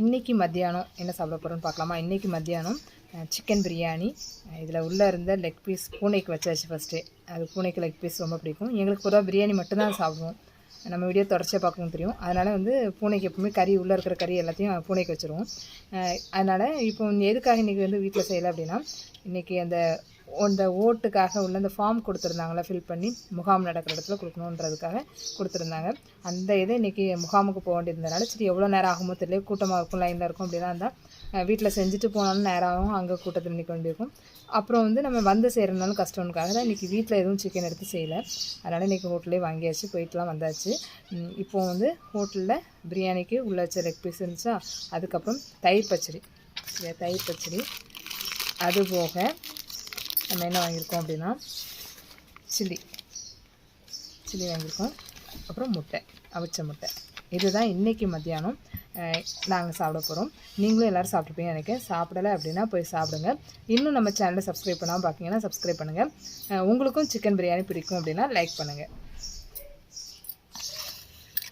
இன்றைக்கி மத்தியானம் என்ன சாப்பிட போகிறோன்னு பார்க்கலாமா? இன்றைக்கி மத்தியானம் சிக்கன் பிரியாணி. இதில் உள்ளே இருந்த லெக் பீஸ் பூனைக்கு வச்சாச்சு ஃபஸ்ட்டே. அது பூனைக்கு லெக் பீஸ் ரொம்ப பிடிக்கும். எங்களுக்கு பொதுவாக பிரியாணி மட்டும்தான் சாப்பிடுவோம். நம்ம வீடியோ தொடர்ச்சியாக பார்க்கவும் தெரியும். அதனால் பூனைக்கு எப்பவுமே கறி உள்ளே இருக்கிற கறி எல்லாத்தையும் பூனைக்கு வச்சுருவோம். அதனால் இப்போ எதுக்காக இன்றைக்கி வீட்டில் செய்யலை அப்படின்னா, இன்றைக்கி அந்த ஓட்டுக்காக உள்ள அந்த ஃபார்ம் கொடுத்துருந்தாங்களா, ஃபில் பண்ணி முகாம் நடக்கிற இடத்துல கொடுக்கணுன்றதுக்காக கொடுத்துருந்தாங்க. அந்த இதை இன்றைக்கி முகாமுக்கு போக வேண்டியிருந்தனால சரி எவ்வளோ நேரம் ஆகுமோ தெரியல, கூட்டமாக இருக்கும், லைனில் இருக்கும். அப்படின்னா இருந்தால் வீட்டில் செஞ்சுட்டு போனாலும் நேரம் ஆகும், அங்கே கூட்டத்தில் நிற்க வேண்டியிருக்கும். அப்புறம் நம்ம செய்கிறதுனாலும் கஷ்டம்னுக்காக தான் இன்றைக்கி வீட்டில் எதுவும் சிக்கன் எடுத்து செய்யலை. அதனால் இன்றைக்கி ஹோட்டலே வாங்கியாச்சு, போயிட்டுலாம் வந்தாச்சு. இப்போது ஹோட்டலில் பிரியாணிக்கு உள்ள வச்ச லெக் பீஸ் இருந்துச்சா, அதுக்கப்புறம் தயிர் பச்சடி. அது போக நம்ம என்ன வாங்கியிருக்கோம் அப்படின்னா சில்லி வாங்கியிருக்கோம். அப்புறம் முட்டை, அவிச்ச முட்டை. இதுதான் இன்றைக்கி மத்தியானம் நாங்கள் சாப்பிட போகிறோம். நீங்களும் எல்லோரும் சாப்பிட்ருப்பீங்க நினைக்கிறேன். சாப்பிடலை அப்படின்னா போய் சாப்பிடுங்க. இன்னும் நம்ம சேனலை சப்ஸ்கிரைப் பண்ணாமல் பார்க்கிங்கன்னா சப்ஸ்கிரைப் பண்ணுங்கள். உங்களுக்கும் சிக்கன் பிரியாணி பிடிக்கும் அப்படின்னா லைக் பண்ணுங்கள்.